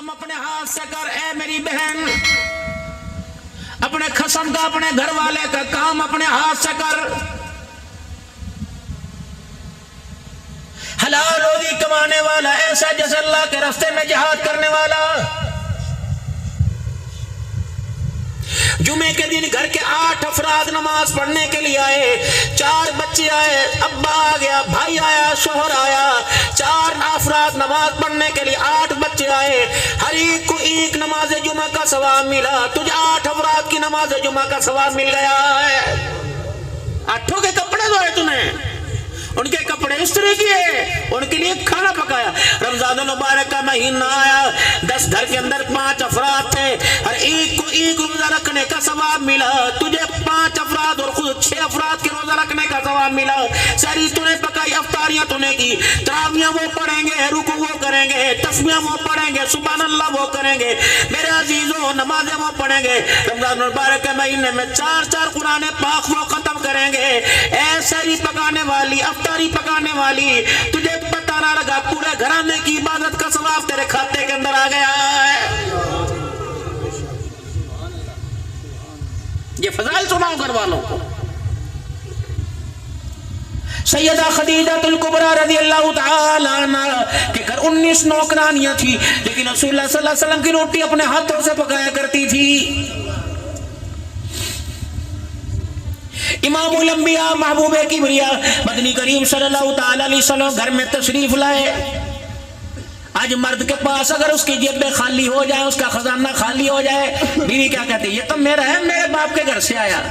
کام اپنے ہاتھ سے کر اے میری بہن، اپنے خصم کا، اپنے گھر والے کا کام اپنے ہاتھ سے کر. حلال روزی کمانے والا ایسا جیسے اللہ کے راستے میں جہاد کرنے والا. جمعے کے دن گھر کے 8 افراد نماز پڑھنے کے لیے آئے، 4 بچے آئے، ابا آ گیا، بھائی آیا، شوہر آیا، 4 افراد نماز پڑھنے کے لیے 8 بچے آئے، ہر ایک کو ایک نماز جمعہ کا ثواب ملا. تجھے 8 افراد کی نماز جمعہ کا ثواب مل گیا ہے. 8 کے کپڑے دھوئے تو نے، ان کے کپڑے استری کیے، ان کے لیے کھانا پکایا. رمضان المبارک کا مہینہ آیا، 10 گھر کے اندر 5 افراد تھے، ہر ایک کو ایک روزہ رکھنے کا ثواب ملا. تجھے 5 افراد اور خود 6 افراد کے روزہ رکھنے کا ثواب ملا. سحری تو نے پکائی، افطاریاں تو نے کی، تراویح وہ پڑھیں گے، رکوع وہ کریں گے، تسبیح وہ پڑھیں گے، سبحان اللہ وہ کریں گے. میرے عزیزوں نمازیں وہ پڑھیں گے. رمضان المبارک کے مہینے میں 4 قرآن پاک وہ ختم کریں گے. اے سحری پکانے والی، افطاری پکانے والی، تجھے پتہ نہ لگا پورے گھرانے کی عبادت کا ثواب تیرے کھاتے کے اندر آ گیا ہے. یہ فضائل سناؤ گھر والوں کو. سیدہ خدیجہ الکبریٰ رضی اللہ تعالی عنہ کے گھر 19 نوکرانیاں تھی، لیکن رسول اللہ صلی اللہ علیہ وسلم کی روٹی اپنے ہاتھوں سے پکایا کرتی تھی. امام الانبیاء محبوب کبریاء مدنی کریم صلی اللہ تعالی علیہ وسلم گھر میں تشریف لائے. آج مرد کے پاس اگر اس کی جیبیں خالی ہو جائے، اس کا خزانہ خالی ہو جائے، بیوی کیا کہتی ہے؟ یہ تو میرا ہے، میرے باپ کے گھر سے آیا.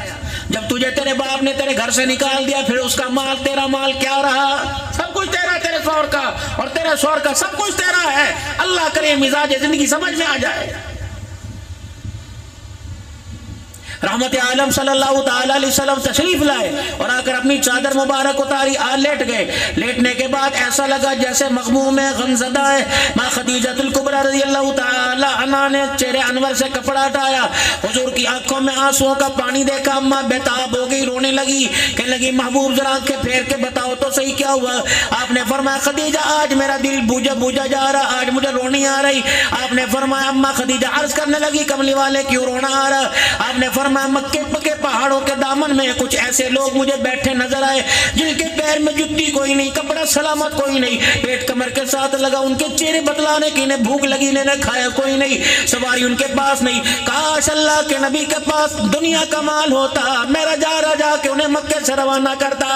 جب تجھے تیرے باپ نے تیرے گھر سے نکال دیا، پھر اس کا مال تیرا مال کیا رہا؟ سب کچھ تیرا، تیرے شوہر کا اور تیرے شوہر کا سب کچھ تیرا ہے. اللہ کرے مزاج زندگی سمجھ میں آ جائے. رحمت عالم صلی اللہ تعالی علیہ وسلم تشریف لائے اور آ کر اپنی چادر مبارک اتاری، لیٹ گئے. لیٹنے کے بعد ایسا لگا جیسے مغموم ہے، غمزدہ ہے. ماں خدیجہ الکبریٰ رضی اللہ تعالی عنہ نے چہرے انور سے کپڑا ہٹایا، حضور کی آنکھوں میں آنسوؤں کا پانی دیکھا. اماں بےتاب ہو گئی، رونے لگی، کہنے لگی محبوب ذرا آنکھیں پھیر کے بتاؤ تو صحیح کیا ہوا. آپ نے فرمایا خدیجہ آج میرا دل بوجھا جا رہا، آج مجھے رونی آ رہی. آپ نے فرمایا اماں خدیجہ عرض کرنے لگی کملی والے کیوں رونا آ رہا؟ آپ نے فرمایا مکے پکے پہاڑوں کے دامن میں کچھ ایسے لوگ مجھے بیٹھے نظر آئے جن کے پیر میں جوتی کوئی نہیں، کپڑا سلامت کوئی نہیں، پیٹ کمر کے ساتھ لگا، ان کے چہرے بتلانے کی انہیں بھوک لگی، انہیں کھایا کوئی نہیں، سواری ان کے پاس نہیں. کاش اللہ کے نبی کے پاس دنیا کا مال ہوتا، میرا جا کے انہیں مکے سے روانہ کرتا.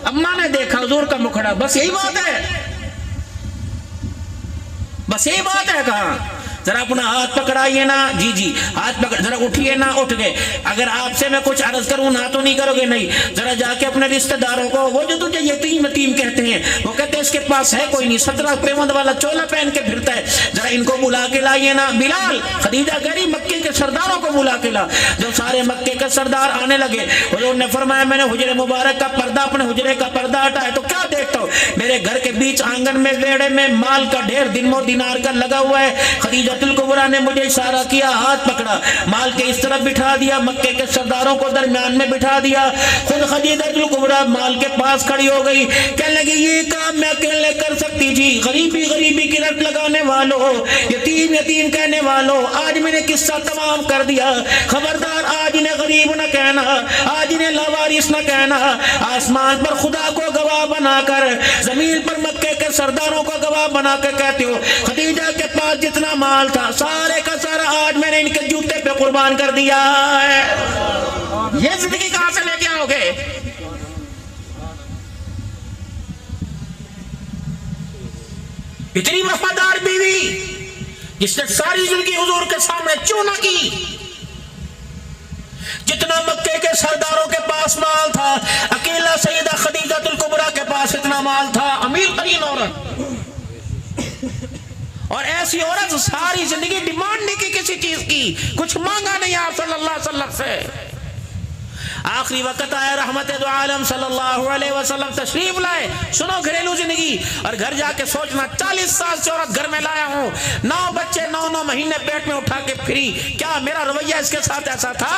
اماں نے دیکھا حضور کا مکھڑا، بس یہی بات ہے، بس یہی بات ہے. کہاں ذرا اپنا ہاتھ پکڑائیے نا، جی ہاتھ پکڑ، ذرا اٹھیے نا، اٹھ گئے. اگر آپ سے میں کچھ عرض کروں نہ تو نہیں کرو گے؟ نہیں. ذرا جا کے اپنے رشتہ داروں کو، وہ جو تجھے یتیم کہتے ہیں، وہ کہتے ہیں اس کے پاس ہے کوئی نہیں، 17 پیوند والا چولا پہن کے پھرتا ہے، ذرا ان کو بلا کے لائیے نا. بلال، خدیجہ گری مکے کے سرداروں کو بلا کے لا. جب سارے مکے کے سردار آنے لگے، حضور نے فرمایا میں نے حجرے مبارک کا پردہ، اپنے حجرے کا پردہ ہٹایا تو کیا دیکھتا ہوں؟ میرے گھر کے بیچ آنگن میں ویڑے میں مال کا ڈھیر دینار دینار کا لگا ہوا ہے. خدیجہ الکبریٰ نے مجھے اشارہ کیا، ہاتھ پکڑا، مال کے اس طرف بٹھا دیا، مکے کے سرداروں کو درمیان میں بٹھا دیا. خود خدیجہ الکبریٰ مال کے پاس کھڑی ہو گئی، کہنے لگی یہ کام میں اکیلے کر سکتی تھی. غریبی کی رٹ لگانے والوں، یتیم کہنے والوں، آج میں نے قصہ تمام کر دیا. خبردار آج انہیں غریب نہ کہنا، آج انہیں لاوارث نہ کہنا. آسمان پر خدا کو گواہ بنا کر، زمین پر مکے کے سرداروں کو گواہ بنا کر کہتے ہو خدیجہ کے پاس جتنا مال تھا سارے کا سارا آج میں نے ان کے جوتے پہ قربان کر دیا ہے. یہ زندگی کہاں سے لے کے آؤ گے؟ اتنی وفادار بیوی جس نے ساری زندگی حضور کے سامنے چونا کی. جتنا مکے کے سرداروں کے پاس مال تھا، اکیلا سیدہ خدیجہ الکبریٰ کے پاس اتنا مال تھا. امیر ترین عورت، اور ایسی عورت ساری زندگی ڈیمانڈ نہیں کی کسی چیز کی، کچھ مانگا نہیں آپ صلی اللہ علیہ وسلم سے. آخری وقت آیا، رحمت دو عالم صلی اللہ علیہ وسلم تشریف لائے. سنو گھریلو زندگی، اور گھر جا کے سوچنا 40 سال سے عورت گھر میں لایا ہوں، 9 بچے 9 مہینے پیٹ میں اٹھا کے پھری، کیا میرا رویہ اس کے ساتھ ایسا تھا؟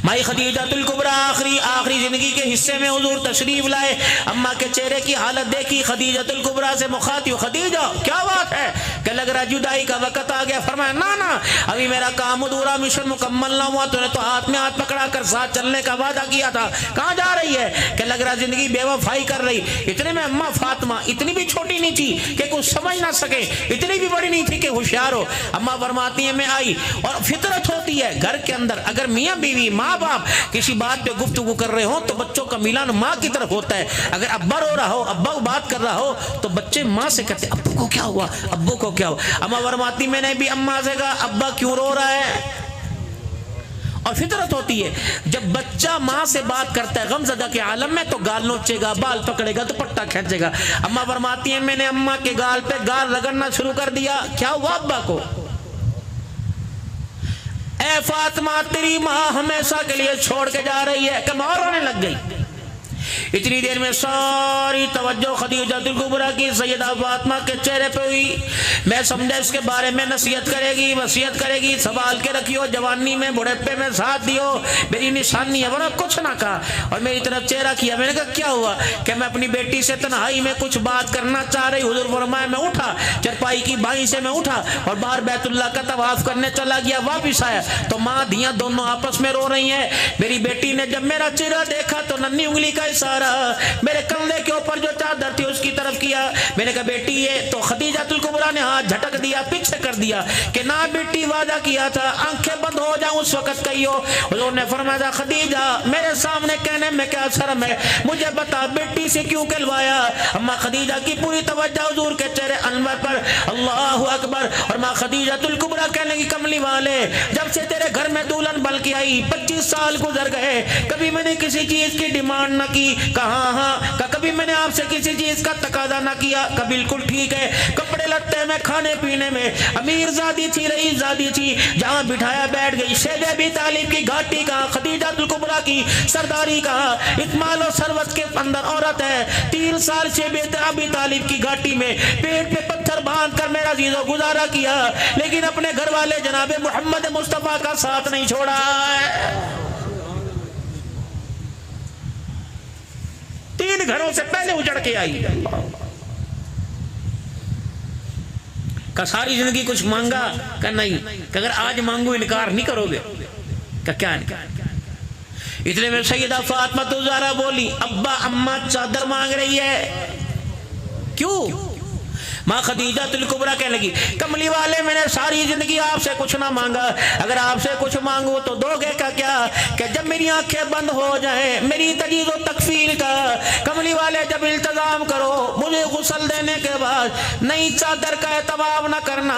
مائی خدیجۃ الکبریٰ آخری زندگی کے حصے میں حضور تشریف لائے. اماں کے چہرے کی حالت دیکھی, خدیجۃ الکبریٰ سے مخاطب, خدیجہ کیا بات ہے کہ لگ رہا جدائی کا وقت آ گیا. فرمایا نا ابھی میرا کام ادھورا, مشن مکمل نہ ہوا. تو نے تو ہاتھ میں ہاتھ پکڑا کر ساتھ چلنے کا وعدہ کیا تھا, کہاں جا رہی ہے کہ لگ رہا زندگی بے وفائی کر رہی. اتنے میں اماں فاطمہ اتنی بھی چھوٹی نہیں تھی کہ کچھ سمجھ نہ سکے, اتنی بھی بڑی نہیں تھی کہ ہوشیار ہو. اماں فرماتی ہیں میں آئی, اور فطرت ہوتی ہے گھر کے اندر اگر میاں بیوی ماں باپ کسی بات پہ گفتگو کر رہے ہوں تو بچوں کا میلان ماں کی طرف ہوتا ہے. اگر ابا رو رہا ہو, ابا بات کر رہا ہو, تو بچے ماں سے کہتے ہیں ابو کو کیا ہوا, ابو کو کیا ہوا. اماں فرماتی میں نے بھی اماں سے کہا ابا کیوں رو رہا ہے. اور فطرت ہوتی ہے جب بچہ ماں سے بات کرتا ہے غم زدہ کے عالم میں, تو گال نوچے گا, بال پکڑے گا, تو پٹا کھینچے گا. اماں فرماتی ہیں میں نے اماں کے گال پہ گال رگڑنا شروع کر دیا. کیا ہوا ابا کو؟ اے فاطمہ تیری ماں ہمیشہ کے لیے چھوڑ کے جا رہی ہے. کہ ماں رونے لگ گئی. اتنی دیر میں ساری توجہ خدیجۃ الکبریٰ کی سیدہ فاطمہ کے چہرے پہ ہوئی. میں سمجھا اس کے بارے میں نصیحت کرے گی, وصیت کرے گی, سنبھال کے رکھیو, جوانی میں بڑھاپے میں ساتھ دیو, میری نشانی ہے. ورنہ کچھ نہ کہا اور میری طرف چہرہ کیا. میں نے کہا کیا ہوا؟ کہ میں اپنی بیٹی سے تنہائی میں کچھ بات کرنا چاہ رہی. حضور فرمایا میں اٹھا, چرپائی کی بائیں سے میں اٹھا اور باہر بیت اللہ کا طواف کرنے چلا گیا. واپس آیا تو ماں دھیاں دونوں آپس میں رو رہی ہیں. میری بیٹی نے جب میرا چہرہ دیکھا تو ننھی انگلی کا اشارہ میرے کندھے کے اوپر جو چادر تھی اس کی طرف کیا. میں نے کہا بیٹی یہ تو خدیجۃ الکبریٰ نے ہاتھ جھٹک دیا, پیچھے کر دیا کہ نہ بیٹی وعدہ کیا تھا آنکھیں بند ہو جاؤں اس وقت کہیو. حضور نے فرمایا خدیجہ میرے سامنے کہنے میں کیا شرم ہے, مجھے بتا بیٹی سے کیوں کہلوایا. اما خدیجہ کی پوری توجہ حضور کے چہرے انور پر. اللہ اکبر. اور ماں خدیجۃ الکبریٰ کہنے کی کملی والے جب سے تیرے گھر میں دلہن بن کے آئی 25 سال گزر گئے, کبھی میں نے کسی چیز کی ڈیمانڈ نہ کی. کہاں کبھی میں نے آپ سے کسی چیز کا تقاضا نہ کیا. کہ بالکل ٹھیک ہے, کپڑے لتے میں, کھانے پینے میں امیر زادی تھی, رئیس زادی تھی, جہاں بٹھایا بیٹھ گئی. شیب ابی طالب کی گھاٹی کہاں, خدیجۃ الکبریٰ کی سرداری کہاں, اتمال و ثروت کے اندر عورت ہے. 3 سال شیب ابی طالب کی گھاٹی میں پیٹ پہ پتھر باندھ کر میرا عزیزو گزارا کیا, لیکن اپنے گھر والے جناب محمد مصطفیٰ کا ساتھ نہیں چھوڑا ہے. 3 گھروں سے پہلے اجڑ کے آئی. کہ ساری زندگی کچھ مانگا, کہ نہیں, کہ اگر آج مانگو انکار نہیں کرو گے. کہ کیا انکار؟ اتنے میں سیدہ فاطمہ الزہرا بولی ابا اماں چادر مانگ رہی ہے. کیوں؟ ماں خدیجۃ الکبریٰ کہنے لگی کملی والے میں نے ساری زندگی آپ سے کچھ نہ مانگا, اگر آپ سے کچھ مانگو تو دو گے کا کیا؟ کہ جب میری آنکھیں بند ہو جائیں میری تجویز و تکفیر کا. کملی والے جب التزام کرو مجھے غسل دینے کے بعد نئی چادر کا اہتمام نہ کرنا.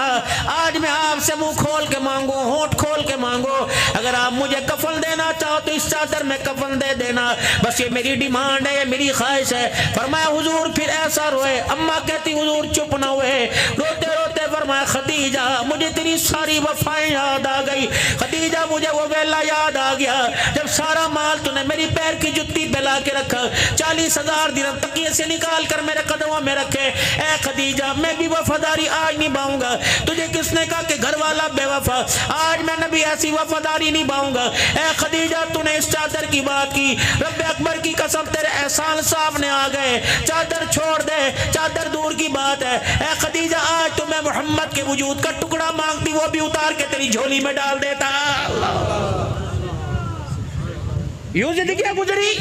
آج میں آپ سے منہ کھول کے مانگو, ہونٹ کھول کے مانگو, اگر آپ مجھے کفن دینا چاہو تو اس چادر میں کفن دے دینا, بس یہ میری ڈیمانڈ ہے, یہ میری خواہش ہے. فرمایا حضور پھر ایسا روئے. اماں کہتی حضور چپ نہ ہوئے, روتے روتے فرمایا خدیجہ مجھے تیری ساری وفائیں یاد آ گئی. خدیجہ مجھے وہ ویلا یاد آ گیا جب سارا مال تو نے میری پیر کی جتی پہ لا کے رکھا, 40,000 درہم تکیے سے نکال کر میرے قدموں میں رکھے. اے خدیجہ میں بھی وفاداری آج نبھاؤں گا. تجھے کس نے کہا کہ گھر والا بے وفا, آج میں نبی ایسی وفاداری نبھاؤں گا. اے خدیجہ تو نے اس چادر کی بات کی, رب اکبر کی قسم تیرے احسان سامنے آ گئے. چادر چھوڑ دے, چادر دور کی بات ہے. اے خدیجہ آج تو میں محمد کے وجود کا ٹکڑا مانگتی, وہ بھی اتار کے تیری جھولی میں ڈال دیتا. یوں زندگیاں گزری.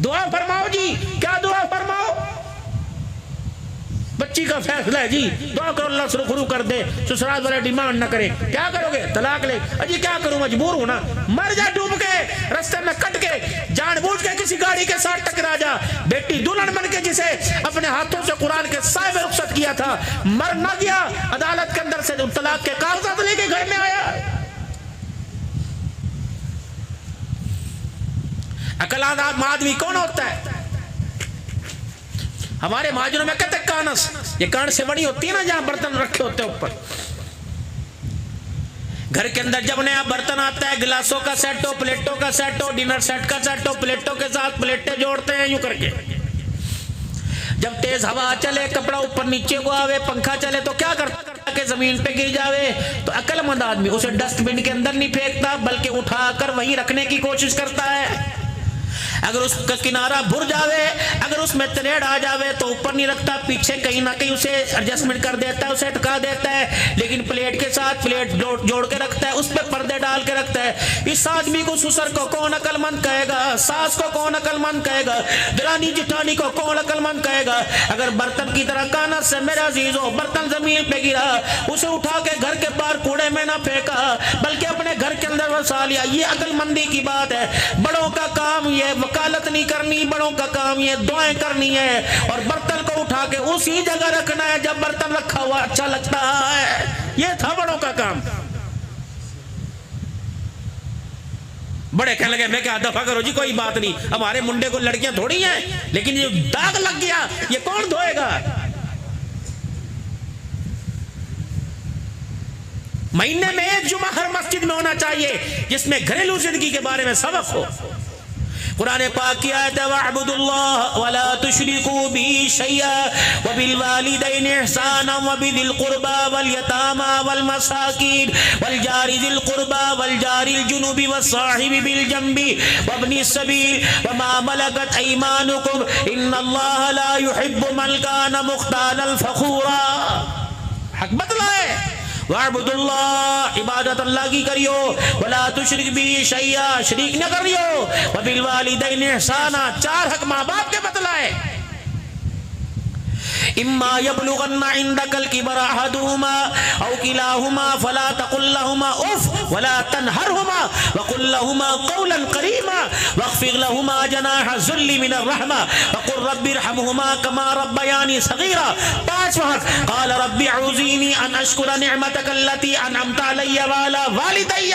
دعا فرماؤ جی, کیا دعا فرماؤ؟ بچی کا فیصلہ ہے جی, دعا کرو اللہ سرخرو کر دے, سسرال والے ڈیمانڈ نہ کرے. کیا کرو گے؟ طلاق لے. اجی کیا کروں, مجبور ہوں نا. مر جا ڈوب کے, رستے میں کٹ کے, جان بوجھ کے کسی گاڑی کے ساتھ ٹکرا جا. بیٹی دلہن بن کے جسے اپنے ہاتھوں سے قرآن کے سائے میں رخصت کیا تھا, مر نہ گیا, عدالت کے اندر سے طلاق کے کاغذات لے کے گھر میں آیا. عقلمند آدمی کون ہوتا ہے؟ ہمارے مہاجروں میں کہتے ہیں کانس, یہ کان سے بڑی ہوتی ہے نا جہاں برتن رکھے ہوتے ہیں اوپر. گھر کے اندر جب نیا برتن آتا ہے, گلاسوں کا سیٹ ہو, پلیٹوں کا سیٹ ہو, ڈنر سیٹ کا سیٹ ہو, پلیٹوں کے ساتھ پلیٹیں جوڑتے ہیں یوں کر کے. جب تیز ہوا چلے کپڑا اوپر نیچے کو آوے پنکھا چلے تو کیا کرتا کہ زمین پہ گر جاوے؟ تو عقل مند آدمی اسے ڈسٹ بن کے اندر نہیں پھینکتا بلکہ اٹھا کر وہیں رکھنے کی کوشش کرتا ہے. اگر اس کا کنارہ بھر جاوے اگر اس میں تریڑ آ جاوے تو اوپر نہیں رکھتا پیچھے کہیں نہ کہیں اسے ایڈجسٹمنٹ کر دیتا ہے اسے ٹکا دیتا ہے. لیکن پلیٹ کے ساتھ پلیٹ جوڑ کے رکھتا ہے اس پہ پردے ڈال کے رکھتا ہے. اس آدمی کو سسر کو کون عقل مند کہے گا؟ ساس کو کون عقل مند کہے گا؟ درانی جٹھانی کو کون عقل مند کہے گا؟ اگر برتن کی طرح کانت سے میرا عزیزو برتن زمین پہ گرا اسے اٹھا کے گھر کے باہر کوڑے میں نہ پھینکا بلکہ اپنے گھر کے اندر وسا لیا. یہ عقل مندی کی بات ہے. بڑوں کا کام یہ وکالت نہیں کرنی بڑوں کا کام یہ دعائیں کرنی ہے اور برتن کو اٹھا کے اسی جگہ رکھنا ہے جب برتن رکھا ہوا اچھا لگتا ہے. یہ تھا بڑوں کا کام. بڑے کہنے لگے میں کیا دفعہ کرو جی کوئی بات نہیں ہمارے منڈے کو لڑکیاں تھوڑی ہیں لیکن یہ داغ لگ گیا یہ کون دھوئے گا؟ مہینے میں ایک جمعہ ہر مسجد میں ہونا چاہیے جس میں گھریلو زندگی کے بارے میں سبق ہو. قرآن پاک کی آیت ہے وَاعْبُدُوا اللَّهَ وَلَا تُشْرِكُوا بِهِ شَيْئًا وَبِالْوَالِدَيْنِ إِحْسَانًا وَبِذِي الْقُرْبَى وَالْيَتَامَى وَالْمَسَاكِينِ وَالْجَارِ ذِي الْقُرْبَى وَالْجَارِ الْجُنُبِ وَالصَّاحِبِ بِالْجَنبِ وَابْنِ السَّبِيلِ وَمَا مَلَكَتْ أَيْمَانُكُمْ إِنَّ اللَّهَ لَا يُحِبُّ مَنْ كَانَ مُخْتَالًا فَخُورًا. حق بتلائے وَاعْبُدُوا اللَّهَ عبادت اللہ کی کریو وَلَا تُشْرِكْ بِهِ شَيْئًا شریک نہ کریو وَبِالْوَالِدَيْنِ إِحْسَانًا چار حق ماں باپ کے بتلائے. إِمَّا يَبْلُغَنَّ عِنْدَكَ الْكِبَرَ أَحَدُهُمَا أَوْ كِلَاهُمَا فَلَا تَقُل لَّهُمَا أُفٍّ وَلَا تَنْهَرْهُمَا وَقُل لَّهُمَا قَوْلًا كَرِيمًا وَاخْفِضْ لَهُمَا جَنَاحَ الذُّلِّ مِنَ الرَّحْمَةِ وَقُل رَّبِّ ارْحَمْهُمَا كَمَا رَبَّيَانِي صَغِيرًا. پانچ وقت قال رب اعوذني ان اشكر نعمتك التي انعمت علي وعلى والدي.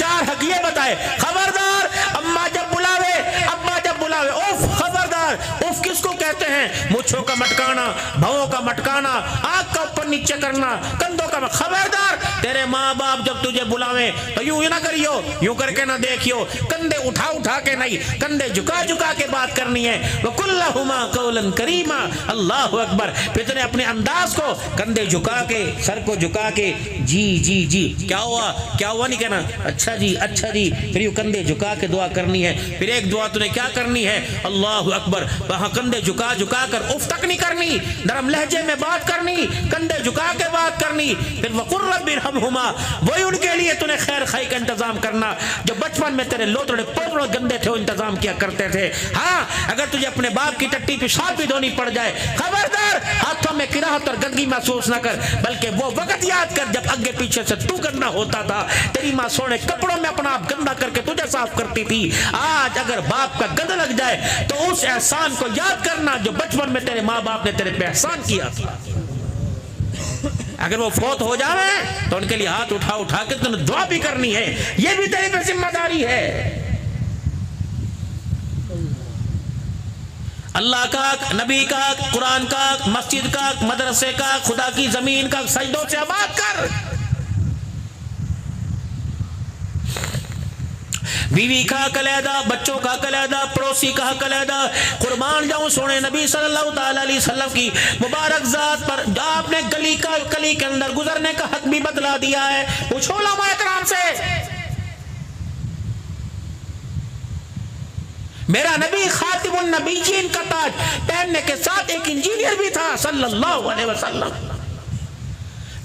چار حق یہ بتائے. خبردار اماں جب بلاوے ابا جب بلاوے اوف خبردار. اوف کس کو کہتے ہیں؟ مچھوں کا مٹکانا بھووں کا مٹکانا آنکھ کا اوپر نیچے کرنا کندھوں کا. خبردار تیرے ماں باپ جب تجھے بلاویں تو یوں نہ کریو یوں کر کے نہ دیکھیو کندھے اٹھا کے نہیں کندھے جھکا کے بات کرنی ہے. وَقُلْ لَهُمَا قَوْلًا كَرِيمًا. اللہ اکبر. پھر تنے اپنے انداز کو کندھے جھکا کے سر کو جھکا کے جی کیا ہوا نہیں کہنا اچھا جی پھر یوں کندھے جھکا کے دعا کرنی ہے. پھر ایک دعا تنے کیا کرنی ہے اللہ اکبر وہاں کندھے جھکا کر اف تک نہیں کرنی نرم لہجے میں بات کرنی کندھے جھکا کے بات کرنی. پھر وَقُلْ رَبِّ ارْحَمْهُمَا وہی ان کے لیے تنے خیر خائی کا انتظام کرنا جو بچپن میں تیرے لوتڑے پوتڑے گندے تھے وہ انتظام کیا کرتے تھے. ہاں اگر تجھے اپنے باپ کی ٹٹی پیشاب بھی دھونی پڑ جائے خبردار ہاتھوں میں کراہت اور گندگی محسوس نہ کر بلکہ وہ وقت یاد کر جب آگے پیچھے سے تو گندا ہوتا تھا تیری ماں سونے کپڑوں میں اپنا آپ گندا کر کے تجھے صاف کرتی تھی. آج اگر باپ کا گند لگ جائے تو اس احسان کو یاد کرنا جو بچپن میں تیرے ماں باپ نے تیرے پہ احسان کیا تھا. اگر وہ فوت ہو جائے تو ان کے لیے ہاتھ اٹھا کے تمہیں دعا بھی کرنی ہے. یہ بھی تیری پہ ذمہ داری ہے. اللہ کا نبی کا قرآن کا مسجد کا مدرسے کا خدا کی زمین کا سجدوں سے آباد کر. بیوی کا کلیدہ بچوں کا کلیدہ پڑوسی کا کلیدہ قربان جاؤں سونے نبی صلی اللہ تعالی علیہ وسلم کی مبارک ذات پر آپ نے گلی کے اندر گزرنے کا حق بھی بدلا دیا ہے. پوچھو علماء کرام سے میرا نبی خاتم النبیین کا تاج پہننے کے ساتھ ایک انجینئر بھی تھا صلی اللہ علیہ وسلم.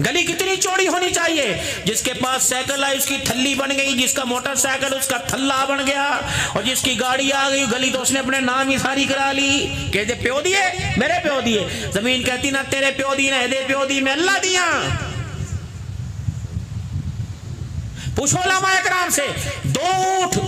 گلی کتنی چوڑی ہونی چاہیے جس کے پاس سائیکل آئی اس کی تھلی بن گئی جس کا موٹر سائیکل اس کا تھلا بن گیا اور جس کی گاڑی آ گئی گلی تو اس نے اپنے نام ہی ساری کرا لی. کہتے پیو دیے میرے پیو دیے. زمین کہتی نہ تیرے پیو دی نہ دے پیو دی میں اللہ دیا. پوچھو علماء کرام سے دو اونٹ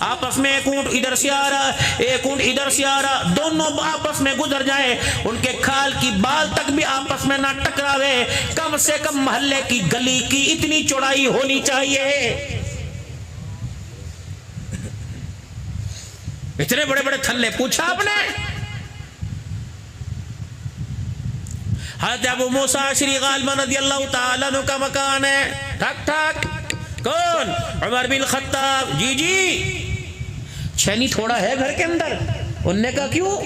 آپس میں ایک اونٹ ادھر سے آ رہا ایک اونٹ ادھر سے آ رہا دونوں آپس میں گزر جائیں ان کے کھال کی بال تک بھی آپس میں نہ ٹکراوے کم سے کم محلے کی گلی کی اتنی چوڑائی ہونی چاہیے. اتنے بڑے بڑے تھلے پوچھا آپ نے. حضرت ابو موسیٰ اشعری غالباً رضی اللہ تعالیٰ عنہ کا مکان ہے. ٹھک کون؟ عمر بن خطاب. جی چھینی تھوڑا ہے گھر کے اندر. انہوں نے کہا کیوں؟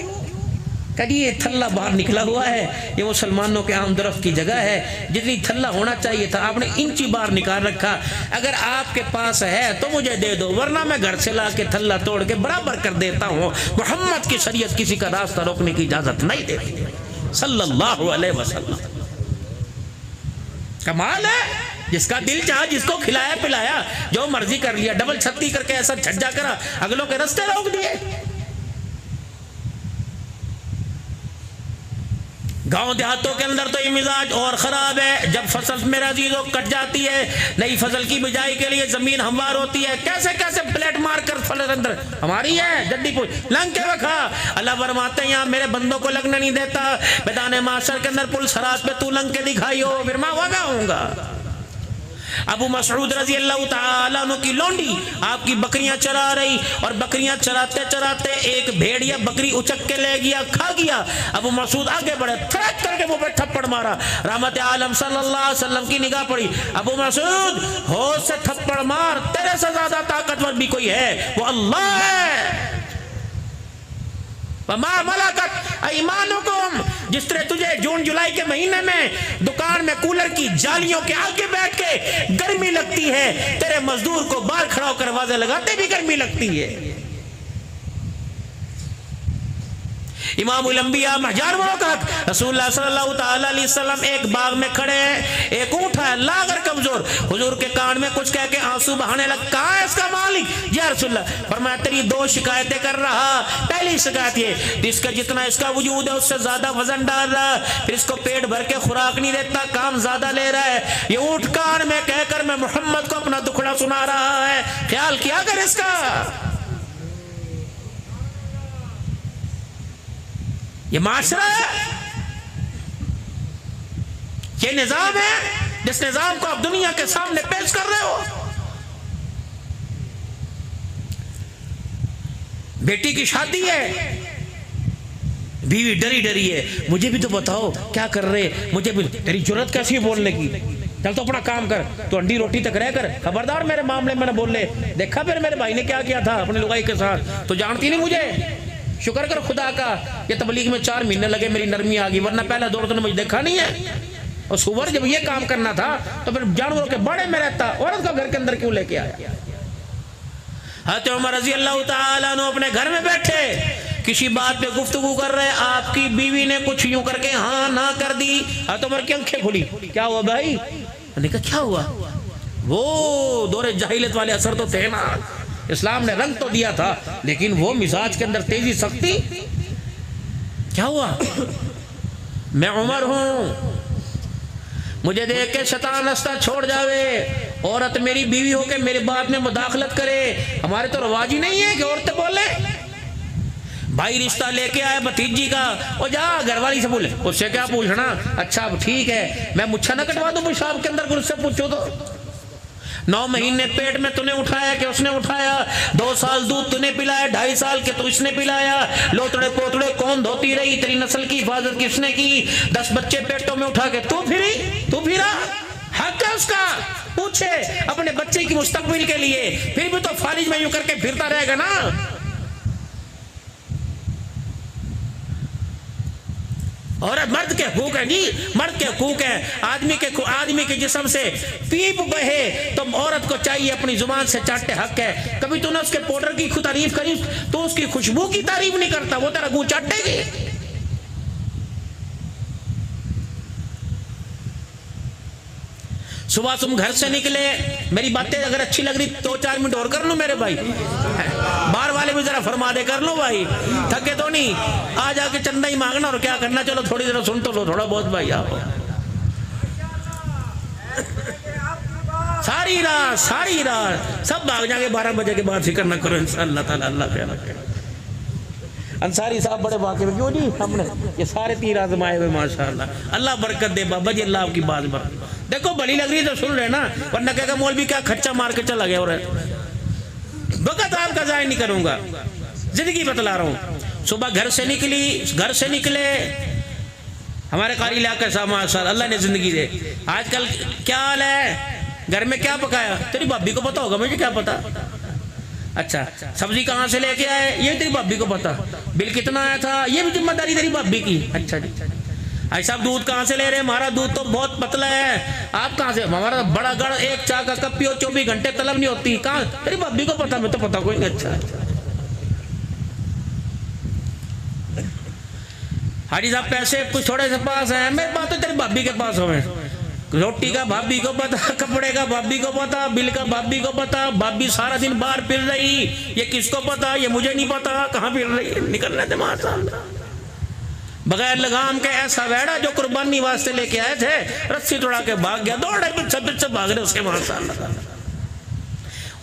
کہ جی یہ تھلا باہر نکلا ہوا ہے، یہ مسلمانوں کے عام درخت کی جگہ ہے، جتنی تھلا ہونا چاہیے تھا آپ نے انچی باہر نکال رکھا، اگر آپ کے پاس ہے تو مجھے دے دو، ورنہ میں گھر سے لا کے تھلا توڑ کے برابر کر دیتا ہوں۔ محمد کی شریعت کسی کا راستہ روکنے کی اجازت نہیں دیتی صلی اللہ علیہ وسلم۔ کمال ہے، جس کا دل چاہا جس کو کھلایا پلایا، جو مرضی کر لیا، ڈبل چھتی کر کے ایسا چھجا کرا، اگلوں کے رستے روک دیے۔ گاؤں دیہاتوں کے اندر تو یہ مزاج اور خراب ہے، جب فصل میرا عزیزوں کٹ جاتی ہے، نئی فصل کی بجائی کے لیے زمین ہموار ہوتی ہے، کیسے کیسے پلیٹ مار کر فصل اندر ہماری ہے جڈی پوچھ لنگ کے رکھا۔ اللہ فرماتے ہیں یہاں میرے بندوں کو لگنے نہیں دیتا، میدان معاشر کے اندر پل سراج پہ تو لنگ کے دکھائی ہو، پھر میں وگا ہوں گا۔ ابو مسعود رضی اللہ تعالیٰ عنہ کی لونڈی آپ کی بکریاں چرا رہی، اور بکریاں چراتے چراتے ایک بھیڑیا بکری اچک کے لے گیا، کھا گیا۔ ابو مسعود آگے بڑھے، تھرک کر کے وہ پہ تھپڑ مارا، رحمت عالم صلی اللہ علیہ وسلم کی نگاہ پڑی، ابو مسعود ہوش سے تھپڑ مار، تیرے سے زیادہ طاقتور بھی کوئی ہے، وہ اللہ ہے۔ وَمَا مَلَكَتْ أَيْمَانُكُمْ، جس طرح تجھے جون جولائی کے مہینے میں دکان میں کولر کی جالیوں کے آگے بیٹھ کے گرمی لگتی ہے، تیرے مزدور کو باہر کھڑا ہو کر واضح لگاتے بھی گرمی لگتی ہے۔ امام الانبیاء مہجار وقت رسول اللہ صلی اللہ تعالیٰ علیہ وسلم ایک باغ میں کھڑے ہیں، ایک اونٹ ہے لاغر کمزور، حضور کے کان میں کچھ کہہ کے آنسو بہانے لگ، کہاں ہے اس کا مالک یا رسول اللہ؟ فرمایا تیری دو شکایتیں کر رہا، پہلی شکایت یہ اس کا جتنا اس کا وجود ہے اس سے زیادہ وزن ڈال رہا ہے، پھر اس کو پیٹ بھر کے خوراک نہیں دیتا، کام زیادہ لے رہا ہے، یہ اونٹ کان میں کہہ کر میں محمد کو اپنا دکھڑا سنا رہا ہے، خیال کیا کر اس کا۔ یہ معاشرہ ہے، یہ نظام ہے جس نظام کو آپ دنیا کے سامنے پیش کر رہے ہو۔ بیٹی کی شادی ہے، بیوی ڈری ڈری ہے، مجھے بھی تو بتاؤ کیا کر رہے، مجھے بھی، تیری جرت کیسی ہے بولنے کی، چل تو اپنا کام کر، تو انڈی روٹی تک رہ کر، خبردار میرے معاملے میں نہ بول لے۔ دیکھا پھر میرے بھائی نے کیا کیا تھا اپنے لگائی کے ساتھ، تو جانتی نہیں مجھے، شکر کر خدا کا یہ تبلیغ میں 4 مہینے لگے میری نرمی آگئی، ورنہ پہلا دور تو نے مجھے دیکھا نہیں ہے۔ اور سور جب یہ کام کرنا تھا تو پھر جانوروں کے بڑے میں رہتا، عورت کا گھر کے اندر کیوں لے کے آیا؟ حضرت عمر رضی اللہ تعالیٰ عنہ اپنے گھر میں بیٹھے کسی بات پہ گفتگو کر رہے، آپ کی بیوی نے کچھ یوں کر کے ہاں نہ کر دی، حضرت عمر کی آنکھیں کھلی، کیا ہوا بھائی؟ میں نے کہا کیا ہوا؟ وہ دور جاہلیت والے اثر تو تھے نا، اسلام نے رنگ تو دیا تھا لیکن وہ مزاج کے اندر تیزی سختی، کیا ہوا؟ میں عمر ہوں، مجھے دیکھ کے شیطان راستہ چھوڑ جاوے، عورت میری بیوی ہو کے میرے بات میں مداخلت کرے، ہمارے تو رواج ہی نہیں ہے کہ عورتیں بولے۔ بھائی رشتہ لے کے آئے بھتیجی کا، وہ جا گھر والی سے بولے، اس سے کیا پوچھنا، اچھا ٹھیک ہے میں مچھا نہ کٹوا دوں پیشاب کے اندر، اس سے پوچھو تو 9 مہینے پیٹ میں تو نے اٹھایا کہ اس نے اٹھایا، 2 سال دودھ تو نے پلایا، 2.5 سال کے تو اس نے پلایا، لوتڑے پوتڑے کون دھوتی رہی، تیری نسل کی حفاظت کس نے کی، 10 بچے پیٹوں میں اٹھا کے تو پھرا، حق ہے اس کا، پوچھے اپنے بچے کی مستقبل کے لیے، پھر بھی تو فالج میں یوں کر کے پھرتا رہے گا نا۔ اور مرد کے حقوق ہیں جی، مرد کے حقوق ہیں، آدمی کے جسم سے پیپ بہے تو عورت کو چاہیے اپنی زبان سے چاٹے، حق ہے۔ کبھی تو نے اس کے پاؤڈر کی تعریف کری تو اس کی خوشبو کی تعریف نہیں کرتا، وہ تیرا گو چاٹے گی۔ صبح تم گھر سے نکلے، میری باتیں اگر اچھی لگ رہی 2-4 منٹ اور کر لوں میرے بھائی، باہر والے بھی ذرا فرما دے کر لو بھائی، تھکے تو نہیں، آ جا کے چندہ ہی مانگنا اور کیا کرنا، چلو تھوڑی دیر سن تو لو تھوڑا بہت بھائی، آپ ساری رات سب بھاگ جائیں گے 12 بجے کے بعد، فکر نہ کرو انشاءاللہ تعالی، اللہ خیر رکھے۔ انصاری صاحب بڑے واقعے میں کیوں جی، ہم نے یہ سارے تیر آزمائے ہوئے ماشاءاللہ، اللہ برکت دے بابا جی، اللہ آپ کی بات برکت، دیکھو بھلی لگ رہی ہے تو سن رہے نا، ورنہ کہے گا مولوی کیا کھچا مار کے چلا گیا، اور وقت آپ کا ضائع نہیں کروں گا، زندگی بتلا رہا ہوں۔ صبح گھر سے نکلے ہمارے قاری علاقے صاحب ماشاءاللہ اللہ نے زندگی دے، آج کل کیا حال ہے، گھر میں کیا پکایا، تیری بھابی کو پتا ہوگا، مجھے کیا پتا، اچھا سبزی کہاں سے لے کے آئے یہ تیری بھابی کو پتا, بل کتنا آیا تھا یہ بھی ذمہ داری تیری بھابی کی. اچھا جی بھائی صاحب دودھ کہاں سے لے رہے ہیں, ہمارا دودھ تو بہت پتلا ہے, آپ کہاں سے, ہمارا بڑا گڑھ ایک چائے کا کپ پیو 24 گھنٹے طلب نہیں ہوتی, کہاں تیری بھابی کو پتا, میں تو پتا کوئی نہیں. اچھا حاجی صاحب پیسے کچھ تھوڑے سے پاس ہیں, میرے پاس تو تیری بھابی کے پاس ہوئے, روٹی کا بھابی کو پتا, کپڑے کا بھابی کو پتا, بل کا بھابی کو پتا, بھابی سارا دن باہر پھر رہی, یہ کس کو پتا, یہ مجھے نہیں پتا کہاں پھر رہی, نکلنا تھے ماں صاحب بغیر لگام کے. ایسا ویڑا جو قربانی واسطے لے کے آئے تھے رسی توڑا کے بھاگ گیا, دوڑے پیچھے بھاگ رہے اس کے ماں صاحب.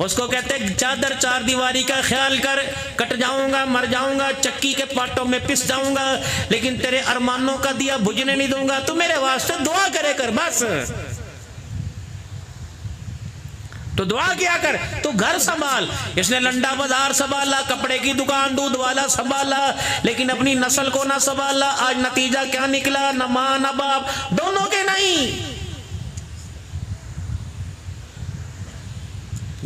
اس کو کہتے چادر چار دیواری کا خیال کر, کٹ جاؤں گا, مر جاؤں گا, چکی کے پاٹوں میں پس جاؤں گا, لیکن تیرے ارمانوں کا دیا بجھنے نہیں دوں گا, تو میرے واسطے دعا کرے کر بس. تو دعا کیا کر, تو گھر سنبھال. اس نے لنڈا بازار سنبھالا, کپڑے کی دکان دودھ والا سنبھالا, لیکن اپنی نسل کو نہ سنبھالا. آج نتیجہ کیا نکلا, نہ ماں نہ باپ دونوں کے نہیں.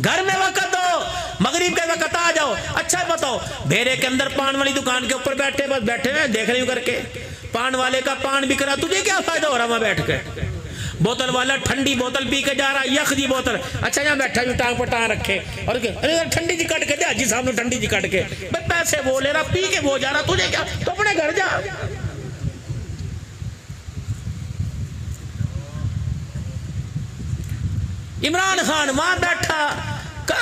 گھر میں وقت دو, مغرب کے وقت آ جاؤ. اچھا بتاؤ, بھیرے کے اندر پان والی دکان کے اوپر بیٹھے, بس بیٹھے ہیں دیکھ رہی ہوں کر کے, پان والے کا پان بک رہا, تجھے کیا فائدہ ہو رہا وہاں بیٹھ کے. بوتل والا ٹھنڈی بوتل پی کے جا رہا, یخ دی بوتل, اچھا یہاں بیٹھا بھی ٹانگ پر ٹانگ رکھے, اور ٹھنڈی جی کٹ کے دے حاجی صاحب نے, ٹھنڈی جی کٹ کے, بھائی پیسے وہ لے رہا, پی کے وہ جا رہا, تجھے کیا, تو اپنے گھر جا. عمران خان وہاں بیٹھا,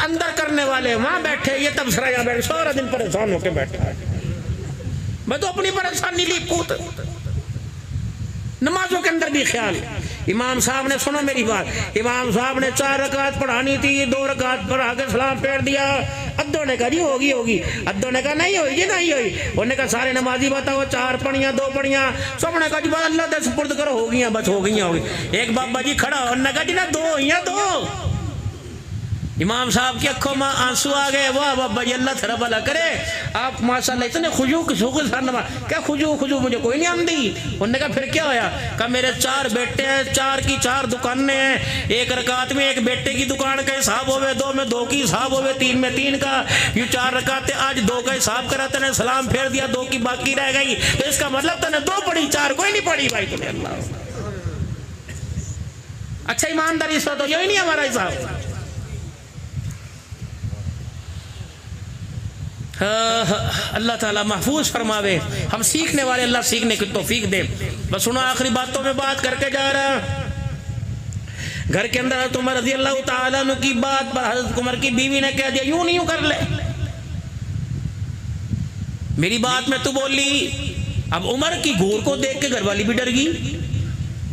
اندر کرنے والے وہاں بیٹھے, یہ تبصرہ یہاں بیٹھے, سارا دن پریشان ہو کے بیٹھا. میں تو اپنی پریشانی لی پوت. نمازوں کے اندر بھی خیال. امام صاحب نے, سنو میری بات, امام صاحب نے 4 رکعت پڑھانی تھی, 2 رکعت پڑھا کے سلام پھیر دیا. ادھوں نے کہا جی ہوگی, ادھوں نے کہا نہیں ہوئی جی, نہیں ہوئی. انہوں نے کہا سارے نمازی بتاؤ 4 پڑھیاں 2 پڑھیاں, سب نے کہا جی بس اللہ دے سپرد کرو, ہو گئی بس, ہو گئی. ایک بابا جی کھڑا, انہوں نے کہا جی نا 2 ہوئیاں 2. امام صاحب کی اکھوں میں آنسو آ گئے, واہ بابا جی اللہ تیرا بھلا کرے, آپ ماشاءاللہ اتنے خشوع کے ساتھ نماز. کیا خشوع مجھے کوئی نہیں آندی. انہوں نے کہا پھر کیا ہویا, کہا میرے 4 بیٹے ہیں, 4 کی 4 دکانیں ہیں, 1 رکعت میں 1 بیٹے کی دکان کا حساب ہوئے, 2 میں 2 کی حساب ہوئے, 3 میں 3 کا, یوں 4 رکعتیں, آج 2 کا حساب کرا, تنے سلام پھیر دیا, 2 کی باقی رہ گئی, تو اس کا مطلب تنے 2 پڑھی, 4 کوئی نہیں پڑھی. بھائی تمہیں اللہ, اچھا ایمانداری سے تو یہی نہیں ہمارا حساب. اللہ تعالیٰ محفوظ فرماوے, ہم سیکھنے والے اللہ سیکھنے کی توفیق دے. بس سنو آخری باتوں میں بات کر کے جا رہا. گھر کے اندر حضرت عمر رضی اللہ تعالیٰ عنہ کی بات پر حضرت عمر کی بیوی نے کہہ دیا, یوں نہیں یوں کر لے, میری بات میں تو بول لی. اب عمر کی گھور کو دیکھ کے گھر والی بھی ڈر گئی.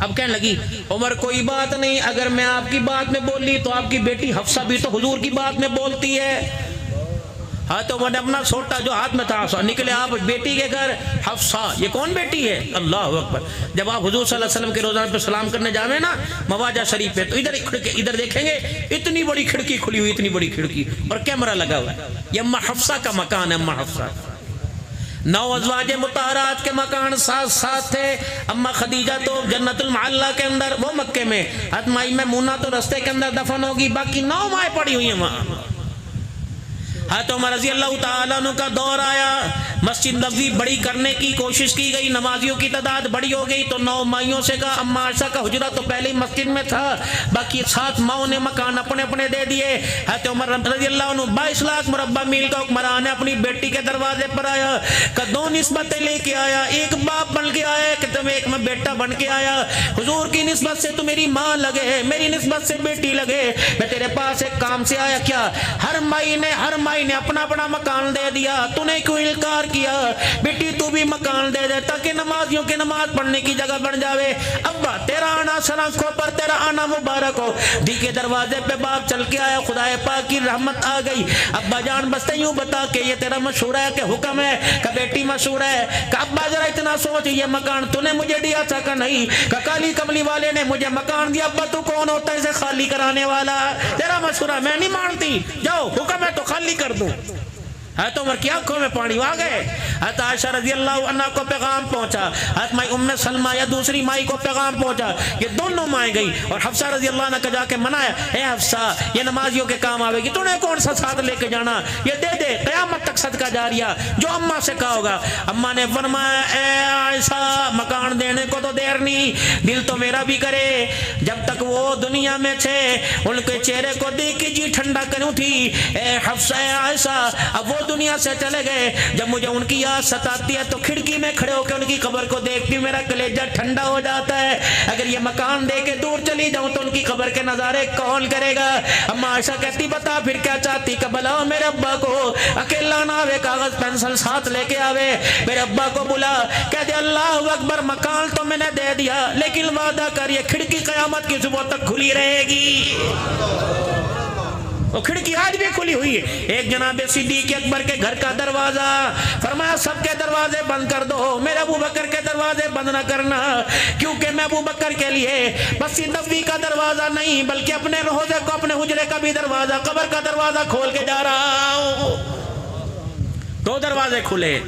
اب کہنے لگی, عمر کوئی بات نہیں, اگر میں آپ کی بات میں بول لی تو آپ کی بیٹی حفصہ بھی تو حضور کی بات میں بولتی ہے. ہاں تو میں نے اپنا سوٹا جو ہاتھ میں تھا نکلے آپ بیٹی کے گھر, حفصہ یہ کون بیٹی ہے, اللہ اکبر. جب آپ حضور صلی اللہ علیہ وسلم کے روزانہ پہ سلام کرنے جاویں نا مواجہ شریف پہ, تو ادھر دیکھیں گے اتنی بڑی کھڑکی کھلی ہوئی, اتنی بڑی کھڑکی, اور کیمرہ لگا ہوا ہے. یہ اماں حفصہ کا مکان ہے. اماں حفصہ 9 ازواج مطہرات کے مکان ساتھ تھے. اماں خدیجہ تو جنت المعلی کے اندر, وہ مکے میں, حضرت مائی میمونہ تو رستے کے اندر دفن ہوگی, باقی 9 مائیں پڑی ہوئی ہیں وہاں. حضرت عمر رضی اللہ تعالیٰ عنہ کا دور آیا, مسجد نبوی بڑی کرنے کی کوشش کی گئی, نمازیوں کی تعداد بڑی ہو گئی, تو 9 مائیوں سے کہا, اما عائشہ کا حجرہ تو پہلے ہی مسجد میں تھا, باقی 7 ماؤں نے مکان اپنے اپنے دے دیے. حضرت عمر رضی اللہ عنہ 22 لاکھ مربع میل کا حکمران ہے, اپنی بیٹی کے دروازے پر آیا, کہ 2 نسبتیں لے کے آیا, ایک باپ بن کے آیا, کہ تم ایک میں بیٹا بن کے آیا. حضور کی نسبت سے تو میری ماں لگے, میری نسبت سے بیٹی لگے, میں تیرے پاس ایک کام سے آیا. کیا, ہر مائی نے اپنا اپنا مکان دے دیا, تو نے کیوں انکار کیا, بیٹی تو بھی مکان دے دے تاکہ نمازیوں کے نماز پڑھنے کی جگہ بن جاوے. ابا تیرا آنا سنکھوں پر تیرا آنا مبارک ہو. دی کے دروازے پہ باپ چل کے آیا, خدا پاک کی رحمت آ گئی. ابا جان بس یوں بتا کہ یہ تیرا مشورہ ہے کہ حکم ہے, کہ بیٹی مشورہ ہے, کہ ابا ذرا اتنا سوچ, یہ مکان تو نے مجھے دیا تھا کہ نہیں, کہ کالی کملی والے نے مجھے مکان دیا. ابا تو کون ہوتا ہے اسے خالی کرانے والا, تیرا مشورہ میں نہیں مانتی, جاؤ حکم ہے تو خالی کر دوں. حضرت عمر کی آنکھوں میں پانی آ گئے. حضرت عائشہ رضی اللہ عنہ کو پیغام پہنچا, حضرت مائی ام سلمہ یا دوسری مائی کو پیغام پہنچا. یہ دونوں مائیں گئی اور حفصہ رضی اللہ عنہ کا جا کے منایا, اے حفصہ یہ نمازیوں کے کام آوے گی, تو نے کون سا ساتھ لے کے جانا, یہ دے دے قیامت تک صدقہ جاریہ جو اماں سے کہا ہوگا. اماں نے فرمایا اے عائشہ مکان دینے کو تو دیر نہیں, دل تو میرا بھی کرے. جب تک وہ دنیا میں تھے ان کے چہرے کو دیکھ کے جی ٹھنڈا کروں تھی. اے حفصہ اے عائشہ اب وہ دنیا سے چلے گئے, جب مجھے ان کی یاد ستاتی ہے تو کھڑکی میں کھڑے ہو کے ان کی قبر کو دیکھتی ہوں, میرا کلیجہ ٹھنڈا ہو جاتا ہے. اگر یہ مکان دے کے دور چلی جاؤں تو ان کی قبر کے نظارے کون کرے گا. اما عائشہ کہتی بتا پھر کیا چاہتی, کہ بلا میرے ابا کو اکیلا نہ آوے, کاغذ پینسل ساتھ لے کے آوے, میرے ابا کو بلا, کہہ دے اللہ اکبر مکان تو میں نے دے دیا لیکن وعدہ کر یہ کھڑکی قیامت کی صبح تک کھلی رہے گی. وہ کھڑکی آج بھی کھلی ہوئی ہے. ایک جناب صدیق اکبر کے گھر کا دروازہ, فرمایا سب کے دروازے بند کر دو, میرے ابو بکر کے دروازے بند نہ کرنا, کیونکہ میں ابو بکر کے لیے بس نبوی کا دروازہ نہیں بلکہ اپنے روضے کو, اپنے حجرے کا بھی دروازہ, قبر کا دروازہ کھول کے جا رہا ہوں. دو دروازے کھلے.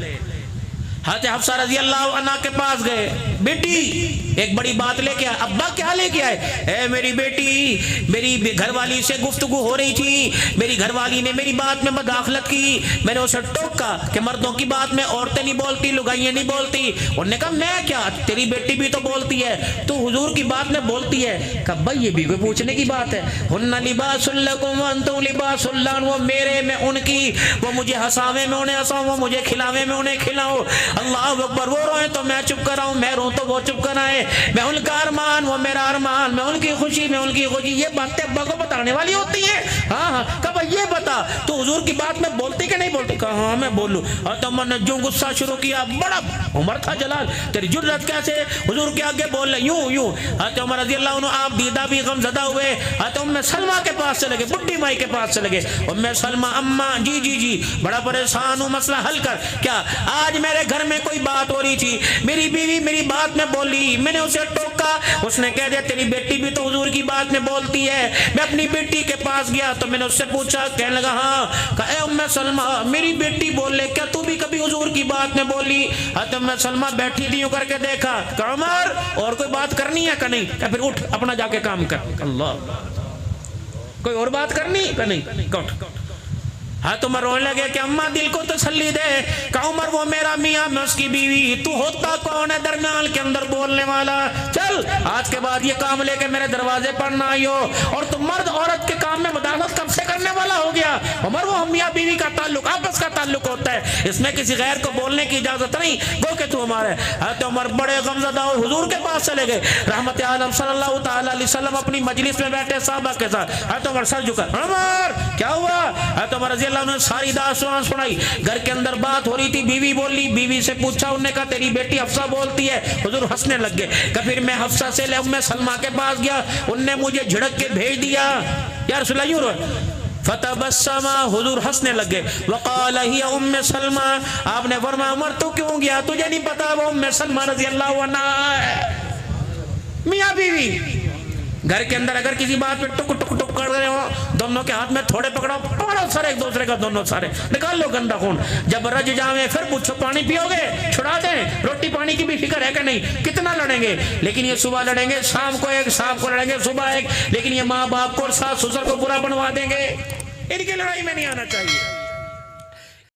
حضرت حفصہ رضی اللہ عنہ کے پاس گئے, بیٹی ایک بڑی بات لے کے آئے. ابا کیا لے کے آئے؟ اے میری بیٹی, میری گھر والی سے گفتگو ہو رہی تھی, میری گھر والی نے میری بات میں مداخلت کی, میں نے اسے ٹوکا کہ مردوں کی بات میں عورتیں نہیں بولتی, لگائیاں نہیں بولتی. انہوں نے کہا میں کیا, تیری بیٹی بھی تو بولتی ہے, تو حضور کی بات میں بولتی ہے. کہا بھائی یہ بھی کوئی پوچھنے کی بات ہے, ہن لباس لکم وانتم لباس لہن, وہ میرے میں ان کی, وہ مجھے ہنساوے میں انہیں ہنساؤں, وہ مجھے کھلاوے میں انہیں کھلاؤں. اللہ اکبر, وہ روئے تو میں چپ کر آؤں, میں روں تو وہ چپ کر آئے, میں ان کا ارمان وہ میرا ارمان, میں ان کی خوشی میں ان کی خوشی. یہ باتیں ابا کو بتانے والی ہوتی ہیں. ہاں ہاں, کہا یہ بتا تو حضور کی بات میں بولتی کہ نہیں بولتی؟ کہا ہاں میں بولوں. اور عمر نے جو غصہ شروع کیا, بڑا عمر تھا جلال, تیری جرت کیسے حضور کے آگے بول رہے یوں یوں. حضرت عمر رضی اللہ عنہ آپ دیدہ بھی غم زدہ ہوئے, حضرت ام سلمہ کے پاس چلے گئے, بڈھی مائی کے پاس چلے گئے. ام سلمہ اماں جی جی جی بڑا پریشان ہوں, مسئلہ حل کر. کیا آج میرے گھر میں کوئی بات ہو رہی تھی, میری بیوی میری بات میں بولی, میں نے اسے ٹوکا, اس نے کہہ دیا تیری بیٹی بھی تو حضور کی بات میں بولتی ہے. میں اپنی بیٹی کے پاس گیا تو میں نے اس سے پوچھا, کہنے لگا ہاں. کہا اے ام سلمہ میری بیٹی بول لے, کیا تو بھی کبھی حضور کی بات میں بولی؟ حضرت ام سلمہ بیٹھی تھی, یوں کر کے دیکھا, کہا عمر اور کوئی بات کرنی ہے کہ نہیں؟ کہ پھر اٹھ اپنا جا کے کام کر. اللہ, کوئی اور بات کرنی کہ نہیں؟ اٹھ. ہاں تو عمر رونے لگے کہ اماں دل کو تسلی دے. کہا عمر وہ میرا میاں, میں اس کی بیوی, تو ہوتا کون ہے درمیان کے اندر بولنے والا؟ چل آج کے بعد یہ کام لے کے میرے دروازے پر نہ آئی ہو, اور تو مرد عورت کے کام میں مداخلت کب سے کرنے والا ہو گیا؟ عمر وہ میاں بیوی کا تعلق آپس کا تعلق ہوتا ہے, اس میں کسی غیر کو بولنے کی اجازت نہیں, گو کہ تو ہمارے. حضرت عمر بڑے غمزدہ اور حضور کے پاس چلے گئے. رحمت عالم صلی اللہ تعالی علیہ وسلم اپنی مجلس میں بیٹھے صحابہ کے ساتھ. حضرت عمر سر جھکا, عمر کیا ہوا؟ حضرت عمر رضی اللہ عنہ نے ساری داستان سنائی. گھر کے اندر بات ہو رہی تھی, بیوی بولی, بیوی سے پوچھا, انہوں نے کہا تیری بیٹی حفصہ بولتی ہے. حضور ہنسنے لگ گئے. کہ پھر میں حفصہ سے لے ام سلمہ کے پاس گیا, ان نے مجھے جھڑک کے بھیج دیا. یا رسول اللہ یوں روئے, فتبسم, حضور ہنسنے لگے. وقال ہی ام سلمہ, آپ نے فرمایا عمر تو کیوں گیا, تجھے نہیں پتا وہ ام سلمہ رضی اللہ عنہ ہے. میاں بیوی گھر کے اندر اگر کسی بات پہ ٹک ٹک ٹک کر رہے ہو, دونوں کے ہاتھ میں تھوڑے پکڑو, پکڑو سارے ایک دوسرے کا, دونوں سارے نکال لو گندا خون. جب رج جاویں پھر پوچھو پانی پیو گے, چھڑا دیں, روٹی پانی کی بھی فکر ہے کہ نہیں, کتنا لڑیں گے, لیکن یہ صبح لڑیں گے, شام کو ایک, شام کو لڑیں گے, صبح ایک, لیکن یہ ماں باپ کو اور ساس سسر کو برا بنوا دیں گے. ان کی لڑائی میں نہیں آنا چاہیے.